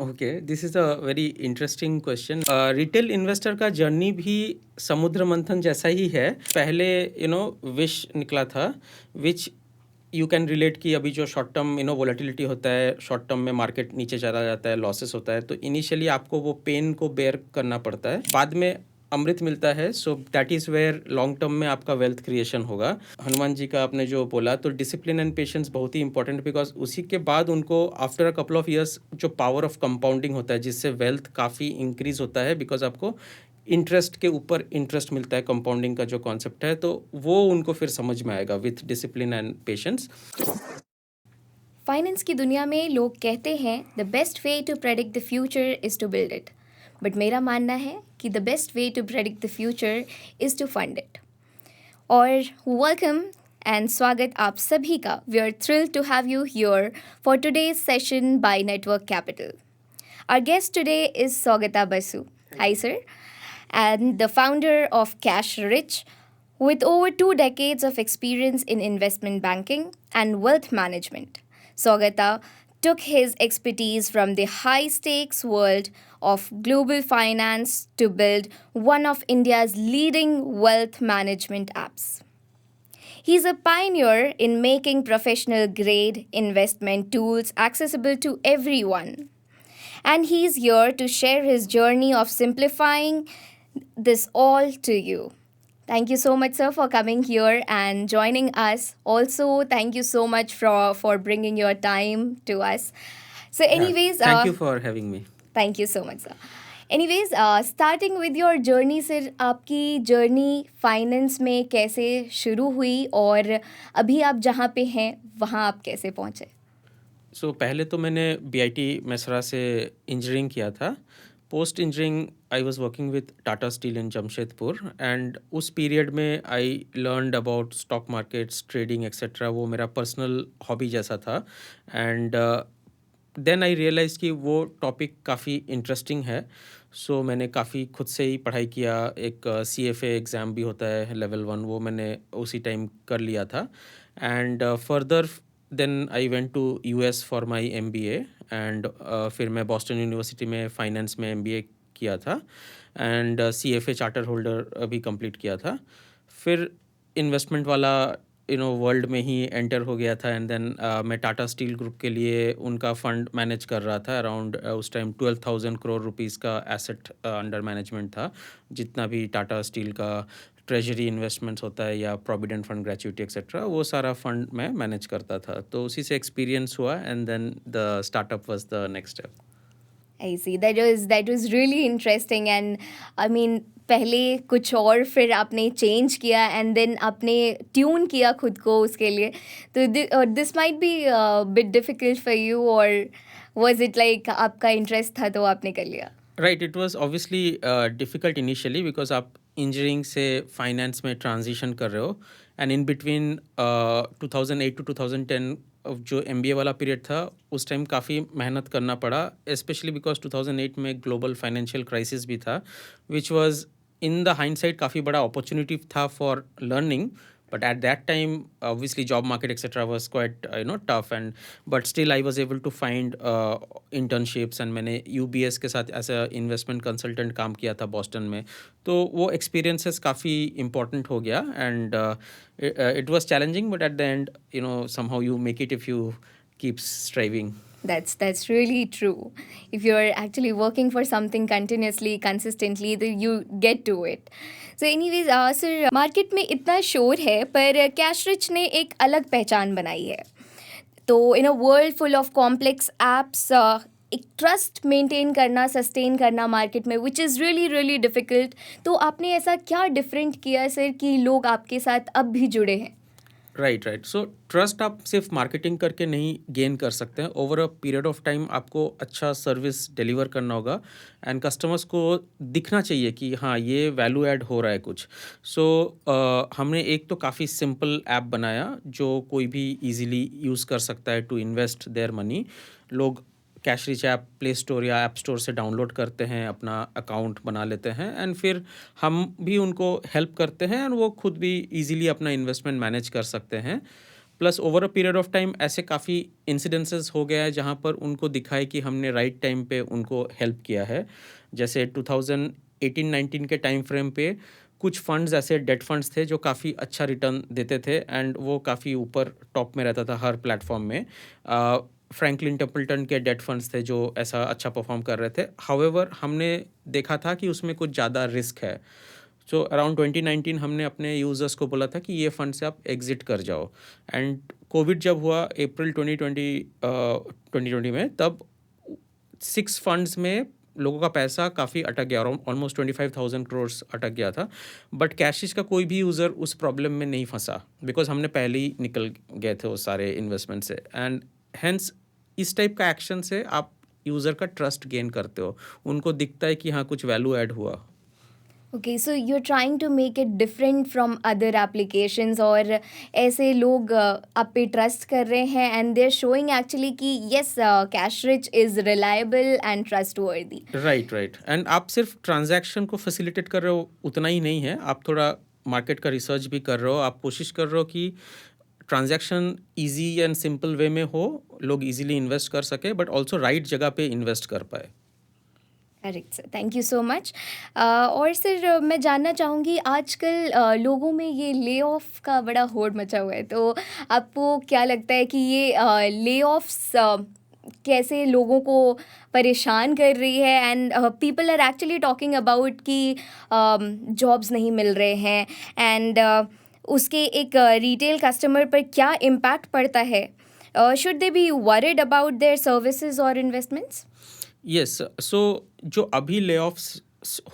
Okay, this is a very interesting question. Retail investor का journey भी समुद्र मंथन जैसा ही है। पहले विश निकला था, विच यू कैन रिलेट कि अभी जो शॉर्ट टर्म वोलेटिलिटी होता है, शॉर्ट टर्म में मार्केट नीचे चला जाता है, लॉसेस होता है, तो इनिशियली आपको वो पेन को बेयर करना पड़ता है, बाद में अमृत मिलता है। So that is where long term में आपका वेल्थ क्रिएशन होगा। हनुमान जी का आपने जो बोला, तो डिसिप्लिन एंड पेशेंस बहुत ही इंपॉर्टेंट, बिकॉज उसी के बाद उनको after a couple of years जो पावर ऑफ कंपाउंडिंग होता है, जिससे वेल्थ काफ़ी इंक्रीज होता है, बिकॉज आपको इंटरेस्ट के ऊपर इंटरेस्ट मिलता है, कंपाउंडिंग का जो कॉन्सेप्ट है, तो वो उनको फिर समझ में आएगा with discipline and patience. Finance की दुनिया में लोग कहते हैं the best way to predict the future is to build it, but मेरा मानना है कि the best way to predict the future is to fund it. और वेलकम एंड स्वागत आप सभी का। We are thrilled to have you here for today's session by Network Capital. Our guest today is Saugata Basu. Hi, sir. And the founder of Cash Rich, with over 2 decades of experience in investment banking and wealth management. Saugata took his expertise from the high stakes world of global finance to build one of India's leading wealth management apps. He's a pioneer in making professional grade investment tools accessible to everyone. And he's here to share his journey of simplifying this all to you. Thank you so much, sir, for coming here and joining us. Also, thank you so much for bringing your time to us. So, anyways, thank you for having me. thank you so much, sir. Anyways, starting with your journey, sir, आपकी journey finance में कैसे शुरू हुई और अभी आप जहाँ पे हैं वहाँ आप कैसे पहुँचे? सो पहले तो मैंने BIT मेसरा से इंजीनियरिंग किया था। Post engineering I was working with Tata steel in Jamshedpur, and उस पीरियड में I learned about stock markets, trading etcetera. वो मेरा पर्सनल हॉबी जैसा था, एंड देन आई रियलाइज़ कि वो टॉपिक काफ़ी इंटरेस्टिंग है। सो मैंने काफ़ी खुद से ही पढ़ाई किया। एक CFA एग्ज़ाम भी होता है लेवल 1, वो मैंने उसी टाइम कर लिया था। And further then I went to US for my MBA, and फिर मैं बॉस्टन यूनिवर्सिटी में फाइनेंस में MBA किया था, एंड CFA चार्टर होल्डर भी कंप्लीट किया था। फिर इन्वेस्टमेंट वाला वर्ल्ड में ही एंटर हो गया था, एंड देन मैं टाटा स्टील ग्रुप के लिए उनका फंड मैनेज कर रहा था। अराउंड उस टाइम 12,000 करोड़ रुपीस का एसेट अंडर मैनेजमेंट था। जितना भी टाटा स्टील का ट्रेजरी इन्वेस्टमेंट्स होता है या प्रोविडेंट फंड, ग्रेच्युटी एक्सेट्रा, वो सारा फंड मैं मैनेज करता था। तो उसी से एक्सपीरियंस हुआ, and then the startup was the next step. I see. That was really interesting. And I mean, पहले कुछ और फिर आपने चेंज किया एंड देन आपने ट्यून किया खुद को उसके लिए, तो this might be bit difficult for you, और वाज इट लाइक आपका इंटरेस्ट था तो आपने कर लिया? Right, it was obviously difficult initially, because आप इंजीनियरिंग से फाइनेंस में ट्रांजिशन कर रहे हो, एंड इन बिटवीन 2008 टू 2010 जो MBA वाला पीरियड था, उस टाइम काफ़ी मेहनत करना पड़ा, स्पेशली बिकॉज 2008 में ग्लोबल फाइनेंशियल क्राइसिस भी था, which was in the hindsight काफ़ी बड़ा अपॉर्चुनिटी था for learning. But at that time, obviously, job market etc. was quite tough, and but still I was able to find internships, and मैंने UBS के साथ as a investment consultant काम किया था Boston में। तो वो एक्सपीरियंसेस काफ़ी इम्पोर्टेंट हो गया, and it was challenging, but at the end, somehow you make it if you keep striving. That's really true. If you're actually working for something continuously, consistently, then you get to it. So anyways, sir, market में इतना शोर है पर cash rich ने एक अलग पहचान बनाई है। तो in a world full of complex apps, एक ट्रस्ट मेंटेन करना, सस्टेन करना मार्केट में, which is really really difficult. तो आपने ऐसा क्या डिफरेंट किया सर कि लोग आपके साथ अब भी जुड़े हैं? राइट। सो ट्रस्ट आप सिर्फ मार्केटिंग करके नहीं गेन कर सकते हैं। Over a period of time आपको अच्छा सर्विस डिलीवर करना होगा, एंड कस्टमर्स को दिखना चाहिए कि हाँ, ये वैल्यू ऐड हो रहा है कुछ। सो हमने एक तो काफ़ी सिंपल ऐप बनाया जो कोई भी इजीली यूज़ कर सकता है टू इन्वेस्ट देयर मनी। लोग cash rich app play store या ऐप स्टोर से डाउनलोड करते हैं, अपना अकाउंट बना लेते हैं, एंड फिर हम भी उनको हेल्प करते हैं, एंड वो खुद भी इजीली अपना इन्वेस्टमेंट मैनेज कर सकते हैं। Plus over a period of time ऐसे काफ़ी इंसिडेंसेस हो गया है जहाँ पर उनको दिखा है कि हमने राइट टाइम पे उनको हेल्प किया है। जैसे 2018-19 के टाइम फ्रेम पे कुछ फंड्स ऐसे डेट फंड्स थे जो काफ़ी अच्छा रिटर्न देते थे एंड वो काफ़ी ऊपर टॉप में रहता था हर प्लेटफॉर्म में। फ्रैंकलिन टेम्पल्टन के डेट फंड्स थे जो ऐसा अच्छा परफॉर्म कर रहे थे। हाउएवर हमने देखा था कि उसमें कुछ ज़्यादा रिस्क है। सो अराउंड 2019 हमने अपने यूज़र्स को बोला था कि ये फंड से आप एग्ज़िट कर जाओ। एंड कोविड जब हुआ अप्रैल 2020 में, तब 6 फंड्स में लोगों का पैसा काफ़ी अटक गया, ऑलमोस्ट 25,000 करोड़ अटक गया था। बट कैशिश का कोई भी यूज़र उस प्रॉब्लम में नहीं फंसा बिकॉज हमने पहले ही निकल गए थे उस सारे इन्वेस्टमेंट से। एंड हेंस इस टाइप का एक्शन से आप यूज़र का ट्रस्ट गेन करते हो, उनको दिखता है कि हाँ कुछ वैल्यू ऐड हुआ। Okay, so you are trying to make it different from other applications, और ऐसे लोग आप पे ट्रस्ट कर रहे हैं and they are showing actually कि yes, cash rich is reliable and trustworthy. Right, right. And आप सिर्फ ट्रांजैक्शन को फैसिलिटेट कर रहे हो उतना ही नहीं है, आप थोड़ा मार्केट का रिसर्च भी कर रहे हो। आप कोशिश कर रहे हो कि transaction easy and simple way में हो, लोग इजीली इन्वेस्ट कर सके बट ऑल्सो राइट जगह पे इन्वेस्ट कर पाए। Correct sir, thank you so much. और सर, मैं जानना चाहूँगी, आजकल लोगों में ये ले ऑफ का बड़ा होड़ मचा हुआ है, तो आपको क्या लगता है कि ये ले ऑफ्स कैसे लोगों को परेशान कर रही है, and people are actually talking about कि जॉब्स नहीं मिल रहे हैं, एंड उसके एक रिटेल कस्टमर पर क्या इम्पैक्ट पड़ता है? Should they be worried about their services और इन्वेस्टमेंट्स? यस, सो जो अभी लेऑफ्स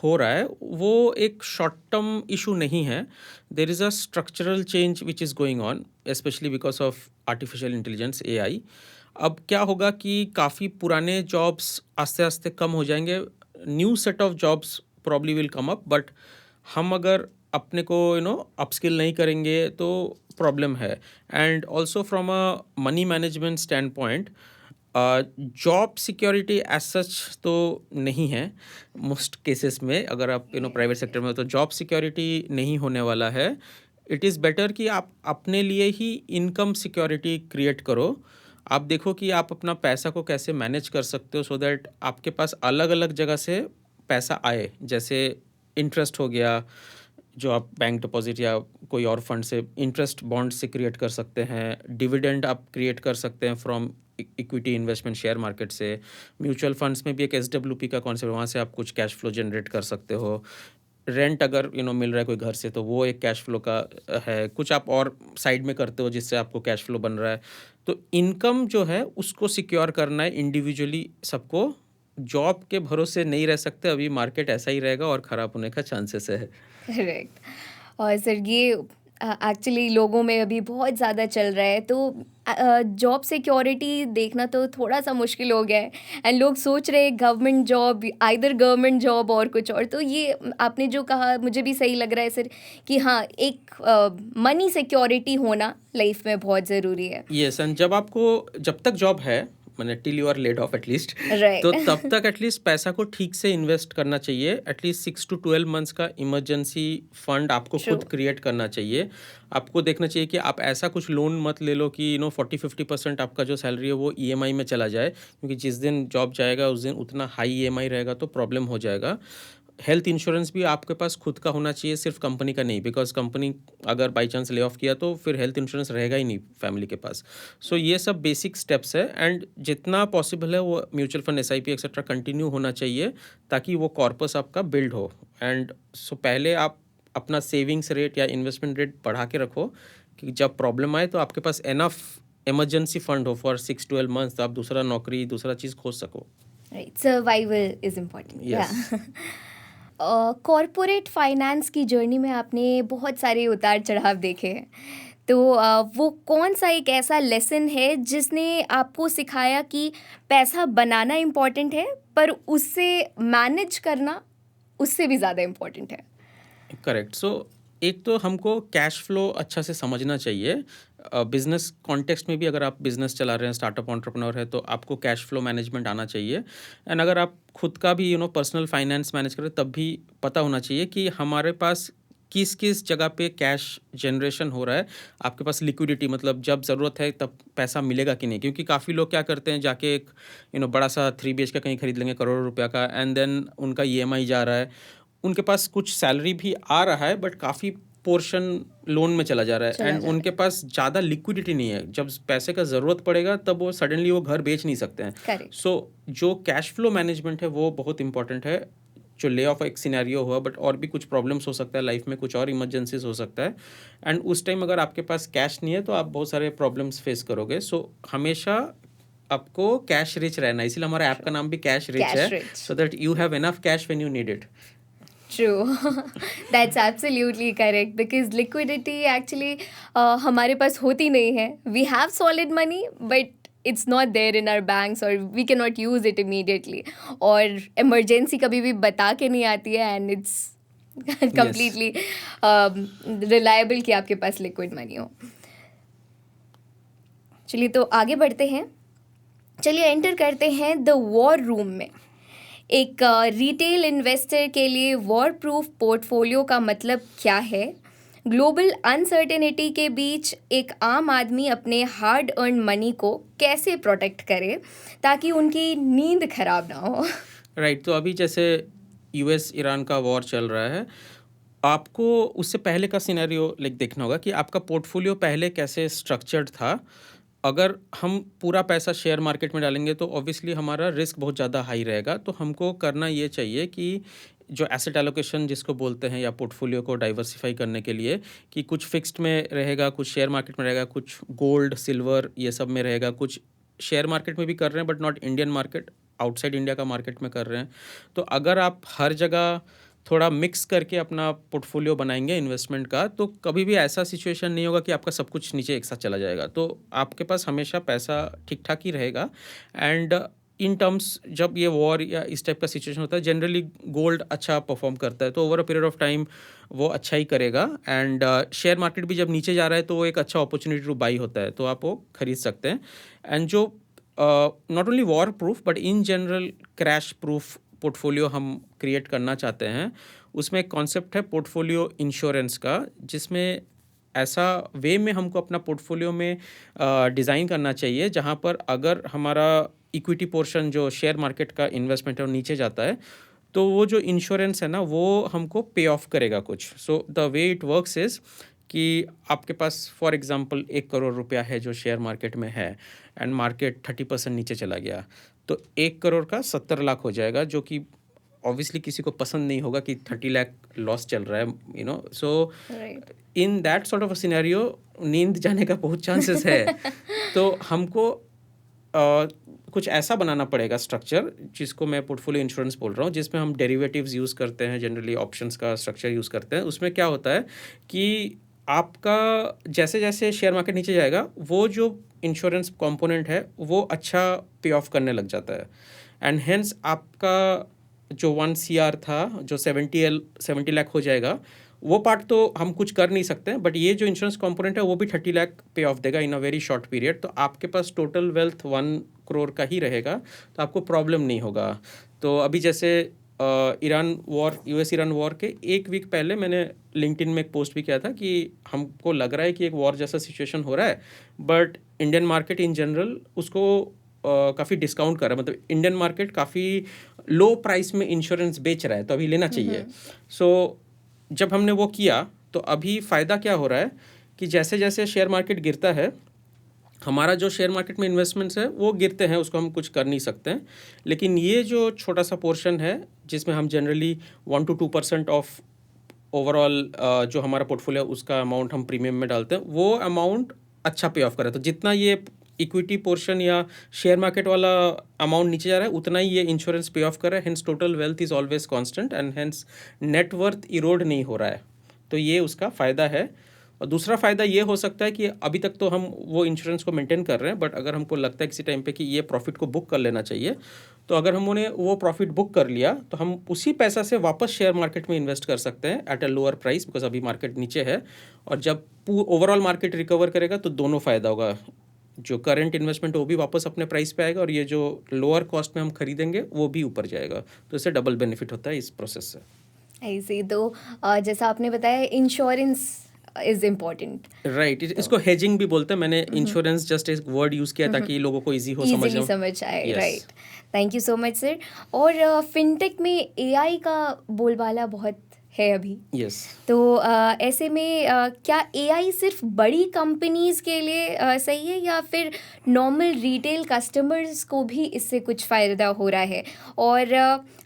हो रहा है वो एक शॉर्ट टर्म इशू नहीं है। There is a structural change which is going on, specially because of artificial intelligence, AI. अब क्या होगा कि काफ़ी पुराने जॉब्स आस्ते आस्ते कम हो जाएंगे, new set of jobs probably will come up, but हम अगर अपने को अपस्किल नहीं करेंगे तो प्रॉब्लम है। And also from a money management standpoint, job security as such तो नहीं है मोस्ट केसेस में। अगर आप प्राइवेट सेक्टर में हो तो जॉब सिक्योरिटी नहीं होने वाला है। इट इज़ बेटर कि आप अपने लिए ही इनकम सिक्योरिटी क्रिएट करो। आप देखो कि आप अपना पैसा को कैसे मैनेज कर सकते हो सो दैट आपके पास अलग अलग जगह से पैसा आए। जैसे इंटरेस्ट हो गया जो आप बैंक डिपॉजिट या कोई और फंड से, इंटरेस्ट बॉन्ड से क्रिएट कर सकते हैं। डिविडेंड आप क्रिएट कर सकते हैं from equity investment share market से। म्यूचुअल फंड्स में भी एक एसडब्ल्यूपी का कॉन्सेप्ट, वहाँ से आप कुछ कैश फ्लो जनरेट कर सकते हो। रेंट अगर मिल रहा है कोई घर से तो वो एक कैश फ्लो का है। कुछ आप और साइड में करते हो जिससे आपको कैश फ्लो बन रहा है। तो इनकम जो है उसको सिक्योर करना है इंडिविजुअली सबको। जॉब के भरोसे नहीं रह सकते, अभी मार्केट ऐसा ही रहेगा और ख़राब होने का चांसेस है। करेक्ट. और सर, ये एक्चुअली लोगों में अभी बहुत ज़्यादा चल रहा है, तो जॉब सिक्योरिटी देखना तो थोड़ा सा मुश्किल हो गया है, एंड लोग सोच रहे हैं government job, either government job और कुछ और. तो ये आपने जो कहा मुझे भी सही लग रहा है सर, कि हाँ, एक मनी सिक्योरिटी होना लाइफ में बहुत ज़रूरी है. यस, एंड जब तक जॉब है, मैंने till you are laid off at least, तो राइट. तब तक एटलीस्ट पैसा को ठीक से इन्वेस्ट करना चाहिए। एटलीस्ट 6 to 12 मंथ्स का इमरजेंसी फंड आपको ट्रू. खुद क्रिएट करना चाहिए। आपको देखना चाहिए कि आप ऐसा कुछ लोन मत ले लो कि 40-50% आपका जो सैलरी है वो ईएमआई में चला जाए, क्योंकि जिस दिन जॉब जाएगा उस दिन उतना हाई ईएमआई रहेगा तो प्रॉब्लम हो जाएगा। हेल्थ इंश्योरेंस भी आपके पास खुद का होना चाहिए, सिर्फ कंपनी का नहीं, बिकॉज कंपनी अगर बाई चांस ले ऑफ किया तो फिर हेल्थ इंश्योरेंस रहेगा ही नहीं फैमिली के पास। सो ये सब बेसिक स्टेप्स है, एंड जितना पॉसिबल है वो mutual fund, SIP etcetera continue होना चाहिए ताकि वो कॉर्पस आपका बिल्ड हो। एंड सो पहले आप अपना सेविंग्स रेट या इन्वेस्टमेंट रेट बढ़ा के रखो कि जब प्रॉब्लम आए तो आपके पास एनफ इमरजेंसी फंड हो फॉर 6-12 मंथ्स, तो आप दूसरा नौकरी, दूसरा चीज़ खोज सको। Right, survival is important. Yes. Corporate finance की जर्नी में आपने बहुत सारे उतार चढ़ाव देखे हैं, तो वो कौन सा एक ऐसा लेसन है जिसने आपको सिखाया कि पैसा बनाना इम्पॉर्टेंट है, पर उससे मैनेज करना उससे भी ज़्यादा इम्पॉर्टेंट है? करेक्ट। सो एक तो हमको कैश फ्लो अच्छा से समझना चाहिए। बिजनेस कॉन्टेक्स्ट में भी अगर आप बिजनेस चला रहे हैं, स्टार्टअप एंटरप्रेन्योर है, तो आपको कैश फ्लो मैनेजमेंट आना चाहिए। एंड अगर आप खुद का भी पर्सनल फाइनेंस मैनेज करें तब भी पता होना चाहिए कि हमारे पास किस किस जगह पे कैश जनरेशन हो रहा है, आपके पास लिक्विडिटी मतलब जब ज़रूरत है तब पैसा मिलेगा कि नहीं, क्योंकि काफ़ी लोग क्या करते हैं जाके एक बड़ा सा 3 BHK का कहीं खरीद लेंगे करोड़ों रुपया का, एंड देन उनका EMI जा रहा है, उनके पास कुछ सैलरी भी आ रहा है बट काफ़ी पोर्शन लोन में चला जा रहा है, चला एंड जा रहा उनके पास ज़्यादा लिक्विडिटी नहीं है, जब पैसे का ज़रूरत पड़ेगा तब वो सडनली वो घर बेच नहीं सकते हैं। करेक्ट। सो जो कैश फ्लो मैनेजमेंट है वो बहुत इंपॉर्टेंट है। जो ले ऑफ एक सिनेरियो हुआ, बट और भी कुछ प्रॉब्लम्स हो सकता है लाइफ में, कुछ और इमरजेंसीज हो सकता है, एंड उस टाइम अगर आपके पास कैश नहीं है तो आप बहुत सारे प्रॉब्लम्स फेस करोगे। सो हमेशा आपको कैश रिच रहना है, इसीलिए हमारा ऐप का नाम भी कैश रिच Cash है, rich. So that you have enough cash when you need it. True. That's absolutely correct because liquidity actually हमारे पास होती नहीं है. We have solid money but it's not there in our banks or we cannot use it immediately. और emergency कभी भी बता के नहीं आती है and it's completely reliable कि आपके पास liquid money हो. चलिए तो आगे बढ़ते हैं. चलिए एंटर करते हैं द वॉर रूम में. एक रिटेल इन्वेस्टर के लिए वॉर प्रूफ पोर्टफोलियो का मतलब क्या है? ग्लोबल अनसर्टेनिटी के बीच एक आम आदमी अपने हार्ड अर्न मनी को कैसे प्रोटेक्ट करे ताकि उनकी नींद खराब ना हो? राइट, तो अभी जैसे US ईरान का वॉर चल रहा है, आपको उससे पहले का सिनेरियो देखना होगा कि आपका पोर्टफोलियो पहले कैसे स्ट्रक्चर्ड था। अगर हम पूरा पैसा शेयर मार्केट में डालेंगे तो ऑब्वियसली हमारा रिस्क बहुत ज़्यादा हाई रहेगा, तो हमको करना ये चाहिए कि जो एसेट एलोकेशन जिसको बोलते हैं, या पोर्टफोलियो को डाइवर्सिफाई करने के लिए, कि कुछ फिक्स्ड में रहेगा, कुछ शेयर मार्केट में रहेगा, कुछ गोल्ड सिल्वर ये सब में रहेगा, कुछ शेयर मार्केट में भी कर रहे हैं but not Indian market, outside India का मार्केट में कर रहे हैं। तो अगर आप हर जगह थोड़ा मिक्स करके अपना पोर्टफोलियो बनाएंगे इन्वेस्टमेंट का, तो कभी भी ऐसा सिचुएशन नहीं होगा कि आपका सब कुछ नीचे एक साथ चला जाएगा। तो आपके पास हमेशा पैसा ठीक ठाक ही रहेगा। एंड इन टर्म्स जब ये वॉर या इस टाइप का सिचुएशन होता है, जनरली गोल्ड अच्छा परफॉर्म करता है, तो over a period of time वो अच्छा ही करेगा। एंड शेयर मार्केट भी जब नीचे जा रहा है तो वो एक अच्छा अपॉर्चुनिटी टू बाई होता है, तो आप वो खरीद सकते हैं। एंड जो not only war proof but in general crash proof portfolio हम क्रिएट करना चाहते हैं, उसमें एक कॉन्सेप्ट है पोर्टफोलियो इंश्योरेंस का, जिसमें ऐसा वे में हमको अपना पोर्टफोलियो में डिज़ाइन करना चाहिए जहाँ पर अगर हमारा इक्विटी पोर्शन जो शेयर मार्केट का इन्वेस्टमेंट है वो नीचे जाता है, तो वो जो इंश्योरेंस है ना वो हमको पे ऑफ करेगा कुछ। So the way it works is कि आपके पास फॉर एग्जांपल 1 करोड़ रुपया है जो शेयर मार्केट में है, एंड मार्केट 30% नीचे चला गया, तो 1 करोड़ का 70 लाख हो जाएगा, जो कि ऑब्वियसली किसी को पसंद नहीं होगा कि 30 लाख लॉस चल रहा है, सो Right. In that sort of a scenario नींद जाने का बहुत चांसेस है। तो हमको कुछ ऐसा बनाना पड़ेगा स्ट्रक्चर, जिसको मैं पोर्टफोलियो इंश्योरेंस बोल रहा हूँ, जिसमें हम डेरिवेटिव्स यूज़ करते हैं, जनरली ऑप्शंस का स्ट्रक्चर यूज़ करते हैं। उसमें क्या होता है कि आपका जैसे जैसे शेयर मार्केट नीचे जाएगा, वो जो इंश्योरेंस कंपोनेंट है वो अच्छा पे ऑफ करने लग जाता है, एंड हेंस आपका जो 1 CR था, जो 70 लाख हो जाएगा, वो पार्ट तो हम कुछ कर नहीं सकते हैं, बट ये जो इंश्योरेंस कंपोनेंट है वो भी 30 लाख पे ऑफ देगा इन अ वेरी शॉर्ट पीरियड। तो आपके पास टोटल वेल्थ 1 करोड़ का ही रहेगा, तो आपको प्रॉब्लम नहीं होगा। तो अभी जैसे Iran war, US Iran war के 1 वीक पहले मैंने लिंक्डइन में एक पोस्ट भी किया था कि हमको लग रहा है कि एक वॉर जैसा सिचुएशन हो रहा है, but Indian market in general उसको काफ़ी डिस्काउंट कर रहा है, मतलब इंडियन मार्केट काफ़ी लो प्राइस में इंश्योरेंस बेच रहा है, तो अभी लेना चाहिए। सो जब हमने वो किया तो अभी फ़ायदा क्या हो रहा है कि जैसे जैसे शेयर मार्केट गिरता है, हमारा जो शेयर मार्केट में इन्वेस्टमेंट्स है वो गिरते हैं, उसको हम कुछ कर नहीं सकते हैं, लेकिन ये जो छोटा सा पोर्शन है जिसमें हम जनरली 1 to 2% ऑफ ओवरऑल जो हमारा पोर्टफोलियो उसका अमाउंट हम प्रीमियम में डालते हैं, वो अमाउंट अच्छा पे ऑफ करे। तो जितना ये इक्विटी पोर्शन या शेयर मार्केट वाला अमाउंट नीचे जा रहा है, उतना ही ये इंश्योरेंस पे ऑफ कर रहा है, hence total wealth is always constant and hence net worth Erode नहीं हो रहा है। तो ये उसका फ़ायदा है। और दूसरा फ़ायदा ये हो सकता है कि अभी तक तो हम वो इंश्योरेंस को मेंटेन कर रहे हैं, बट अगर हमको लगता है किसी टाइम पे कि ये प्रॉफिट को बुक कर लेना चाहिए, तो अगर हमने वो प्रॉफिट बुक कर लिया तो हम उसी पैसा से वापस शेयर मार्केट में इन्वेस्ट कर सकते हैं at a lower price, because अभी मार्केट नीचे है। और जब ओवरऑल मार्केट रिकवर करेगा तो दोनों फ़ायदा होगा, जो करंट इन्वेस्टमेंट वो भी वापस अपने प्राइस पे आएगा, और ये जो लोअर कॉस्ट में हम खरीदेंगे वो भी ऊपर जाएगा, तो इससे डबल बेनिफिट होता है इस प्रोसेस से। आई सी। तो जैसा आपने बताया, इंश्योरेंस इज़ इम्पोर्टेंट। राइट, तो इसको हेजिंग भी बोलते हैं। मैंने इंश्योरेंस जस्ट एक वर्ड यूज़ किया ताकि लोगों को ईजी हो ईज़िली समझना। समझ आए, yes. Right. Thank you so much sir. और फिनटेक में एआई का बोलबाला बहुत है अभी। यस। तो ऐसे में क्या एआई सिर्फ बड़ी कंपनीज के लिए सही है, या फिर नॉर्मल रिटेल कस्टमर्स को भी इससे कुछ फ़ायदा हो रहा है? और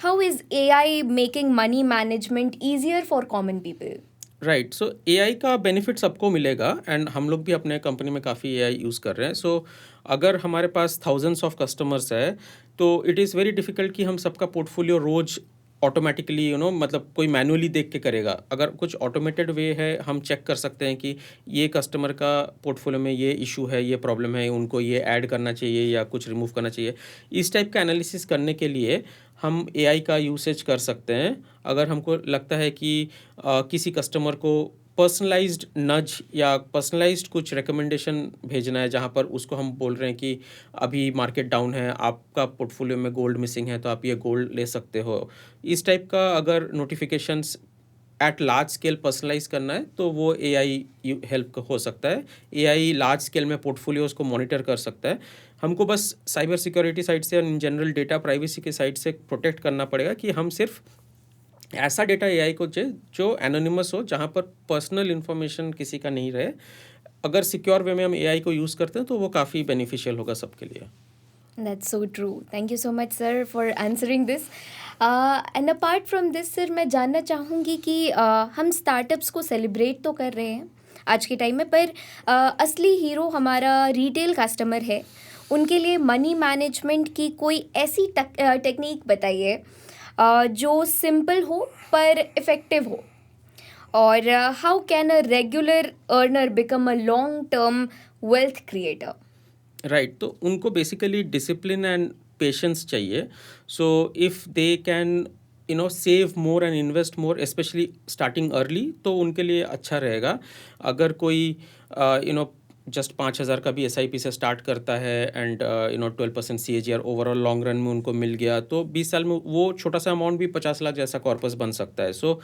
how is AI making money management easier for common people? Right, so AI का बेनिफिट सबको मिलेगा एंड हम लोग भी अपने कंपनी में काफ़ी एआई यूज़ कर रहे हैं। सो अगर हमारे पास थाउजेंड्स ऑफ कस्टमर्स है तो इट इज़ वेरी डिफ़िकल्ट कि हम सबका पोर्टफोलियो रोज़ ऑटोमेटिकली मतलब कोई मैनुअली देख के करेगा। अगर कुछ ऑटोमेटेड वे है, हम चेक कर सकते हैं कि ये कस्टमर का पोर्टफोलियो में ये इशू है, ये प्रॉब्लम है, उनको ये ऐड करना चाहिए या कुछ रिमूव करना चाहिए। इस टाइप का एनालिसिस करने के लिए हम एआई का यूसेज कर सकते हैं। अगर हमको लगता है कि किसी कस्टमर को पर्सनलाइज्ड नज या पर्सनलाइज्ड कुछ रिकमेंडेशन भेजना है, जहाँ पर उसको हम बोल रहे हैं कि अभी मार्केट डाउन है, आपका पोर्टफोलियो में गोल्ड मिसिंग है, तो आप ये गोल्ड ले सकते हो। इस टाइप का अगर notifications at large scale personalize करना है तो वो एआई हेल्प हो सकता है। एआई लार्ज स्केल में पोर्टफोलियोज को मॉनिटर कर सकता है। हमको बस साइबर सिक्योरिटी साइड से और इन जनरल डेटा प्राइवेसी के साइड से प्रोटेक्ट करना पड़ेगा कि हम सिर्फ ऐसा डेटा एआई को जो एनोनिमस हो, जहाँ पर पर्सनल इन्फॉर्मेशन किसी का नहीं रहे। अगर सिक्योर वे में हम एआई को यूज़ करते हैं तो वो काफ़ी बेनिफिशियल होगा सबके लिए। That's so true. Thank you so much, sir, for answering this. And apart from this, sir, मैं जानना चाहूँगी कि हम स्टार्टअप्स को सेलिब्रेट तो कर रहे हैं आज के टाइम में, पर असली हीरो हमारा रिटेल कस्टमर है। उनके लिए मनी मैनेजमेंट की कोई ऐसी टेक्निक बताइए जो सिंपल हो पर इफ़ेक्टिव हो। और how can a regular earner become a long term wealth creator? Right, तो उनको बेसिकली डिसिप्लिन एंड पेशेंस चाहिए। So if they can save more and invest more, specially starting early, तो उनके लिए अच्छा रहेगा। अगर कोई जस्ट 5,000 का भी एसआईपी से स्टार्ट करता है and 12% CAGR overall long run में उनको मिल गया, तो 20 साल में वो छोटा सा अमाउंट भी 50 लाख जैसा कॉर्पस बन सकता है। सो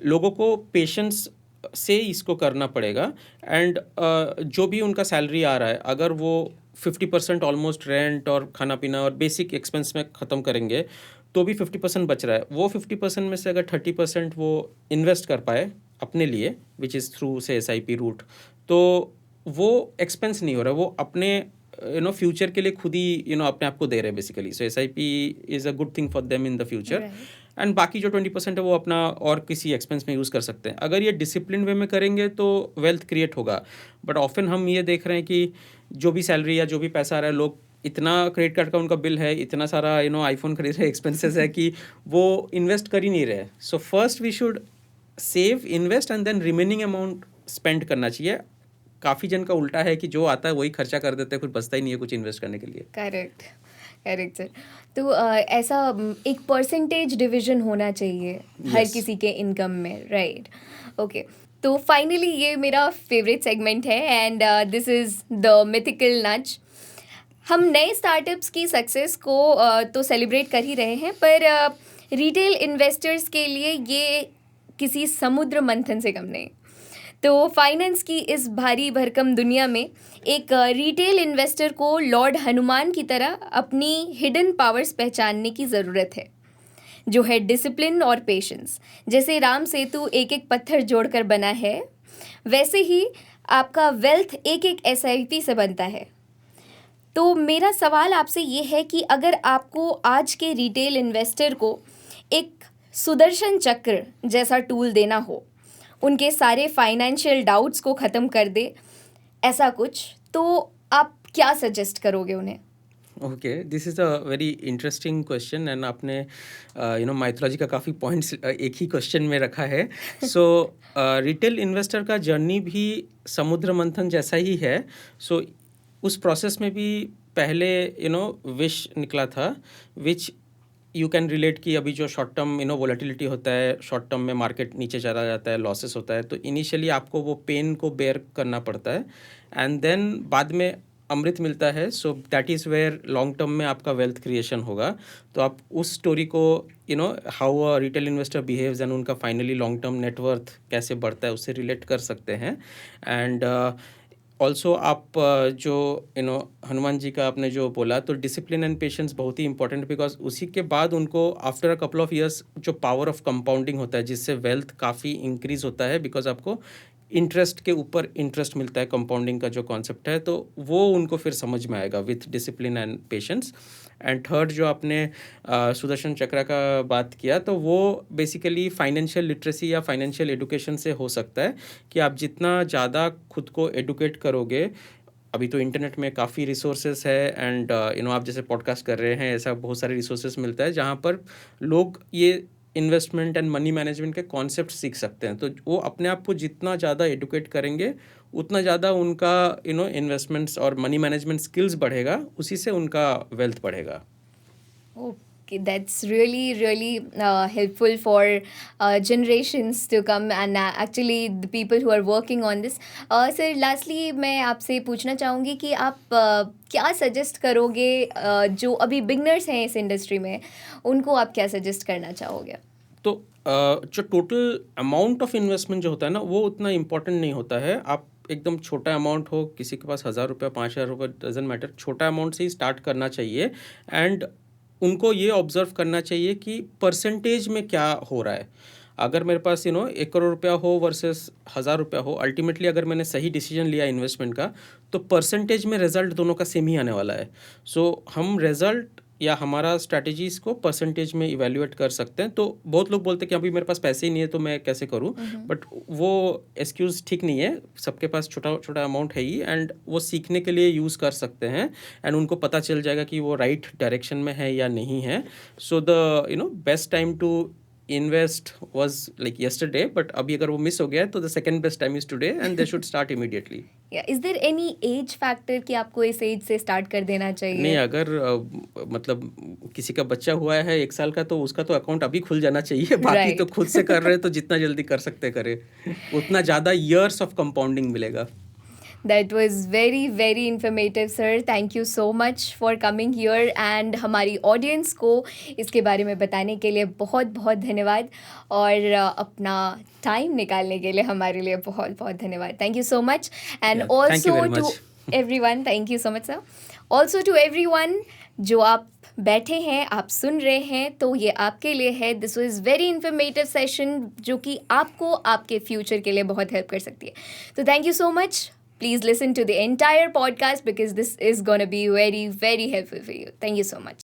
लोगों को पेशेंस से इसको करना पड़ेगा। एंड जो भी उनका सैलरी आ रहा है, अगर वो 50% ऑलमोस्ट रेंट और खाना पीना और बेसिक एक्सपेंस में ख़त्म करेंगे तो भी 50% बच रहा है। वो 50% में से अगर 30% वो इन्वेस्ट कर पाए अपने लिए, विच इज़ थ्रू से एसआईपी रूट, तो वो एक्सपेंस नहीं हो रहा, वो अपने फ्यूचर के लिए खुद ही अपने आप को दे रहे हैं basically. So SIP is a good thing for them in the future. Right. And बाकी जो 20% है वो अपना और किसी एक्सपेंस में यूज़ कर सकते हैं। अगर ये डिसिप्लिन वे में करेंगे तो वेल्थ क्रिएट होगा। बट ऑफन हम ये देख रहे हैं कि जो भी सैलरी या जो भी पैसा आ रहा है, लोग इतना क्रेडिट कार्ड का उनका बिल है, इतना सारा आईफोन खरीद रहे एक्सपेंसेस है कि वो इन्वेस्ट कर ही नहीं रहे। So first we should save, invest and then remaining amount spend करना चाहिए। काफ़ी जन का उल्टा है कि जो आता है वही खर्चा कर देते हैं, कुछ बचता ही नहीं है कुछ इन्वेस्ट करने के लिए। Correct, correct sir. तो ऐसा एक परसेंटेज डिवीजन होना चाहिए हर Yes. किसी के इनकम में, राइट? ओके। तो फाइनली ये मेरा फेवरेट सेगमेंट है, and this is the mythical niche. हम नए स्टार्टअप्स की सक्सेस को तो सेलिब्रेट कर ही रहे हैं, पर रिटेल इन्वेस्टर्स के लिए ये किसी समुद्र मंथन से कम नहीं। तो फाइनेंस की इस भारी भरकम दुनिया में एक रिटेल इन्वेस्टर को लॉर्ड हनुमान की तरह अपनी हिडन पावर्स पहचानने की ज़रूरत है, जो है डिसिप्लिन और पेशेंस। जैसे राम सेतु एक एक पत्थर जोड़कर बना है, वैसे ही आपका वेल्थ एक एक एसआईपी से बनता है। तो मेरा सवाल आपसे ये है कि अगर आपको आज के रिटेल इन्वेस्टर को एक सुदर्शन चक्र जैसा टूल देना हो, उनके सारे फाइनेंशियल डाउट्स को ख़त्म कर दे, ऐसा कुछ, तो आप क्या सजेस्ट करोगे उन्हें? Okay, this is a very interesting question and आपने माइथोलॉजी का काफ़ी पॉइंट्स एक ही क्वेश्चन में रखा है। सो रिटेल इन्वेस्टर का जर्नी भी समुद्र मंथन जैसा ही है। सो उस प्रोसेस में भी पहले विश निकला था, विच यू कैन रिलेट कि अभी जो शॉर्ट टर्म वोलेटिलिटी होता है, शॉर्ट टर्म में मार्केट नीचे चला जाता है, लॉसेस होता है, तो इनिशियली आपको वो पेन को बेयर करना पड़ता है एंड देन बाद में अमृत मिलता है, so that is where long term में आपका वेल्थ क्रिएशन होगा। तो आप उस स्टोरी को how a retail investor behaves and उनका फाइनली लॉन्ग टर्म नेटवर्थ कैसे बढ़ता है उससे रिलेट कर सकते हैं। एंड ऑल्सो आप जो हनुमान जी का आपने जो बोला, तो डिसिप्लिन एंड पेशेंस बहुत ही इंपॉर्टेंट, बिकॉज उसी के बाद उनको after a couple of years जो पावर ऑफ कंपाउंडिंग होता है जिससे वेल्थ काफ़ी इंक्रीज होता है, बिकॉज आपको इंटरेस्ट के ऊपर इंटरेस्ट मिलता है, कंपाउंडिंग का जो कॉन्सेप्ट है, तो वो उनको फिर समझ में आएगा with discipline and patience. And third जो आपने सुदर्शन चक्र का बात किया, तो वो बेसिकली फाइनेंशियल लिटरेसी या फाइनेंशियल एडुकेशन से हो सकता है कि आप जितना ज़्यादा खुद को एडुकेट करोगे, अभी तो इंटरनेट में काफ़ी रिसोर्सेज है एंड आप जैसे पॉडकास्ट कर रहे हैं, ऐसा बहुत सारे रिसोर्सेज मिलता है जहाँ पर लोग ये इन्वेस्टमेंट एंड मनी मैनेजमेंट के कॉन्सेप्ट सीख सकते हैं। तो वो अपने आप को जितना ज़्यादा एडुकेट करेंगे उतना ज़्यादा उनका इन्वेस्टमेंट्स और मनी मैनेजमेंट स्किल्स बढ़ेगा, उसी से उनका वेल्थ बढ़ेगा। Okay, that's really helpful for generations to come and actually the people who are working on this. Sir, lastly मैं आपसे पूछना चाहूँगी कि आप क्या सजेस्ट करोगे जो अभी बिगनर्स हैं इस इंडस्ट्री में, उनको आप क्या सजेस्ट करना चाहोगे? तो जो टोटल अमाउंट ऑफ इन्वेस्टमेंट जो होता है ना, वो उतना इम्पोर्टेंट नहीं होता है। आप एकदम छोटा अमाउंट हो, किसी के पास 1000 रुपये 5000 रुपये, डजेंट मैटर, छोटा अमाउंट से ही स्टार्ट करना चाहिए। एंड उनको ये ऑब्जर्व करना चाहिए कि परसेंटेज में क्या हो रहा है। अगर मेरे पास 1 करोड़ रुपया हो वर्सेस 1000 रुपया हो, अल्टीमेटली अगर मैंने सही डिसीजन लिया इन्वेस्टमेंट का, तो परसेंटेज में रिजल्ट दोनों का सेम ही आने वाला है। सो हम रिजल्ट या हमारा स्ट्रैटेजीज़ को परसेंटेज में इवैल्यूएट कर सकते हैं। तो बहुत लोग बोलते हैं कि अभी मेरे पास पैसे ही नहीं है तो मैं कैसे करूं, बट वो एक्सक्यूज़ ठीक नहीं है। सबके पास छोटा छोटा अमाउंट है ही, एंड वो सीखने के लिए यूज़ कर सकते हैं, एंड उनको पता चल जाएगा कि वो राइट डायरेक्शन में है या नहीं है। So the best time to invest was like yesterday, but अभी अगर वो मिस हो गया है तो the second best time is today and they should start immediately. Is there any age factor कि आपको इस एज से स्टार्ट कर देना चाहिए? नहीं, अगर मतलब किसी का बच्चा हुआ है 1 साल का, तो उसका तो अकाउंट अभी खुल जाना चाहिए। बाकी तो Right. खुद से कर रहे हैं, तो जितना जल्दी कर सकते करे, उतना ज़्यादा ईयर्स ऑफ कंपाउंडिंग मिलेगा। That was very informative, sir. Thank you so much for coming here and हमारी ऑडियंस को इसके बारे में बताने के लिए बहुत बहुत धन्यवाद, और अपना टाइम निकालने के लिए हमारे लिए बहुत बहुत धन्यवाद. Thank you so much. And Yeah, thank you also very to much. everyone, thank you so much, sir. Also to everyone जो आप बैठे हैं, आप सुन रहे हैं, तो ये आपके लिए है. This was very informative session जो कि आपको आपके फ्यूचर के लिए बहुत हेल्प कर सकती है. तो thank you so much. Please listen to the entire podcast because this is going to be very helpful for you. Thank you so much.